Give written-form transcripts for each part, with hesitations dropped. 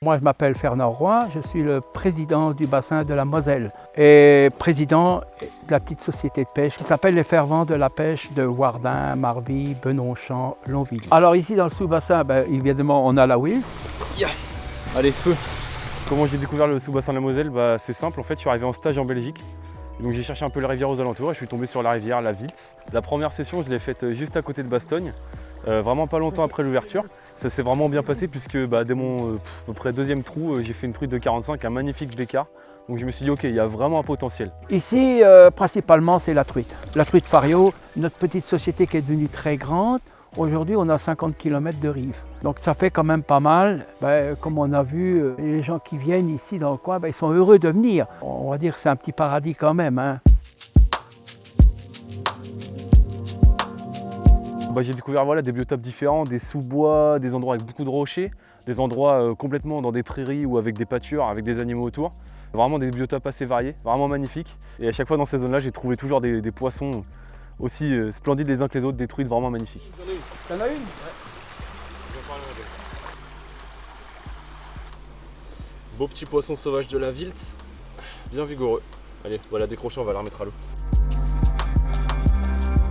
moi je m'appelle Fernand Roy, je suis le président du bassin de la Moselle et président de la petite société de pêche qui s'appelle les Fervents de la pêche de Wardin, Marby, Benonchamp, Longville. Alors ici dans le sous-bassin, évidemment on a la Wills. Yeah. Allez, feu! Comment j'ai découvert le sous-bassin de la Moselle? C'est simple, en fait je suis arrivé en stage en Belgique. Donc j'ai cherché un peu les rivières aux alentours et je suis tombé sur la rivière, la Wilts. La première session je l'ai faite juste à côté de Bastogne, vraiment pas longtemps après l'ouverture. Ça s'est vraiment bien passé puisque dès mon à peu près deuxième trou, j'ai fait une truite de 45, un magnifique bécard. Donc je me suis dit ok, il y a vraiment un potentiel. Ici principalement c'est la truite Fario, notre petite société qui est devenue très grande. Aujourd'hui, on a 50 km de rive. Donc ça fait quand même pas mal. Comme on a vu, les gens qui viennent ici dans le coin, ils sont heureux de venir. On va dire que c'est un petit paradis quand même, hein. J'ai découvert des biotopes différents, des sous-bois, des endroits avec beaucoup de rochers, des endroits complètement dans des prairies ou avec des pâtures, avec des animaux autour. Vraiment des biotopes assez variés, vraiment magnifiques. Et à chaque fois dans ces zones-là, j'ai trouvé toujours des poissons aussi splendides les uns que les autres, des truites vraiment magnifiques. T'en as une? Ouais. Beau petit poisson sauvage de la Wilts, bien vigoureux. Allez, voilà, décroché, on va la remettre à l'eau.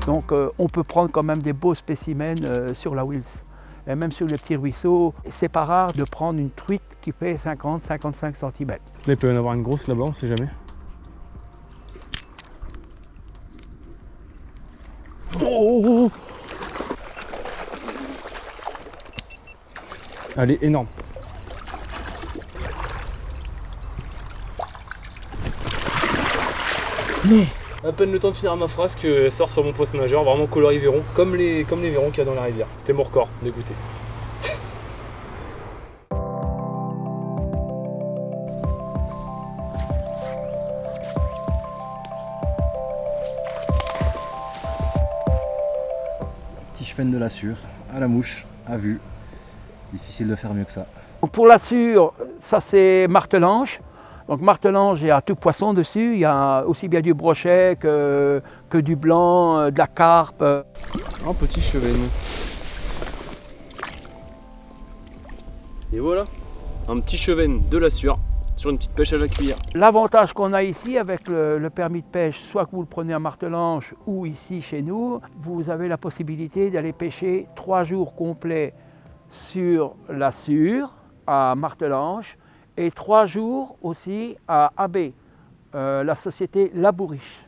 Donc on peut prendre quand même des beaux spécimens sur la Wills. Et même sur les petits ruisseaux, c'est pas rare de prendre une truite qui fait 50-55 cm. Là, il peut y en avoir une grosse là-bas, on sait jamais. Oh! Elle est énorme. À peine le temps de finir ma phrase qu'elle sort sur mon poisson nageur, vraiment coloris verron, comme les verrons qu'il y a dans la rivière. C'était mon record, dégoûté. Petit cheven de la Sûre, à la mouche, à vue. Difficile de faire mieux que ça. Pour la Sûre, ça c'est martelange. Donc martelange, il y a tout poisson dessus, il y a aussi bien du brochet que du blanc, de la carpe. Un petit cheven. Et voilà, un petit cheven de la Sûre sur une petite pêche à la cuillère. L'avantage qu'on a ici avec le permis de pêche, soit que vous le prenez à martelange ou ici chez nous, vous avez la possibilité d'aller pêcher 3 jours complets sur la Sûre à martelange et 3 jours aussi à AB, la société Labouriche.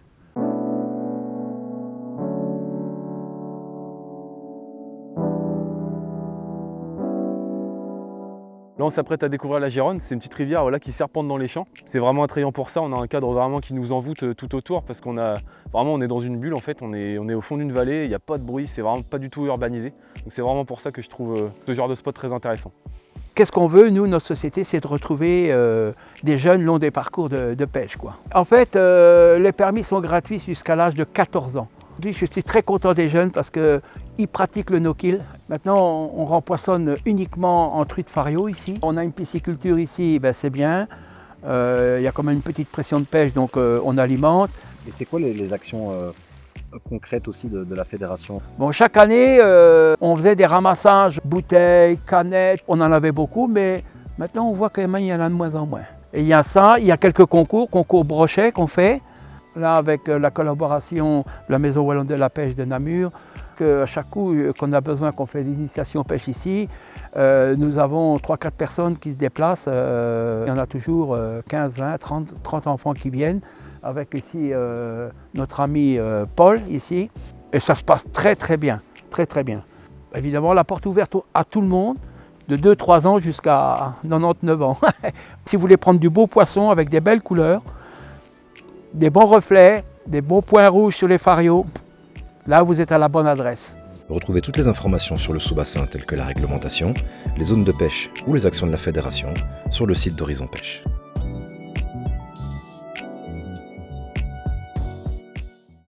Là on s'apprête à découvrir la Gironde, c'est une petite rivière qui serpente dans les champs. C'est vraiment attrayant pour ça, on a un cadre vraiment qui nous envoûte tout autour parce qu'on on est dans une bulle en fait, on est au fond d'une vallée, il n'y a pas de bruit, c'est vraiment pas du tout urbanisé. Donc c'est vraiment pour ça que je trouve ce genre de spot très intéressant. Qu'est-ce qu'on veut, nous, notre société, c'est de retrouver des jeunes long des parcours de pêche, quoi. En fait, les permis sont gratuits jusqu'à l'âge de 14 ans. Je suis très content des jeunes parce qu'ils pratiquent le no-kill. Maintenant, on rempoissonne uniquement en truite Fario ici. On a une pisciculture ici, c'est bien. Il y a quand même une petite pression de pêche, donc on alimente. Et c'est quoi les actions concrètes aussi de la fédération? Bon, chaque année, on faisait des ramassages, bouteilles, canettes. On en avait beaucoup, mais maintenant on voit qu'il y en a de moins en moins. Et il y a ça, il y a quelques concours brochet qu'on fait. Là, avec la collaboration de la Maison Wallonne de la Pêche de Namur, à chaque coup qu'on a besoin qu'on fait l'initiation pêche ici, nous avons 3-4 personnes qui se déplacent. Il y en a toujours 15, 20, 30 enfants qui viennent, avec ici notre ami Paul ici. Et ça se passe très très bien, très très bien. Évidemment, la porte ouverte à tout le monde, de 2-3 ans jusqu'à 99 ans. Si vous voulez prendre du beau poisson avec des belles couleurs, des bons reflets, des beaux points rouges sur les farios, là vous êtes à la bonne adresse. Retrouvez toutes les informations sur le sous-bassin telles que la réglementation, les zones de pêche ou les actions de la fédération sur le site d'Horizon Pêche.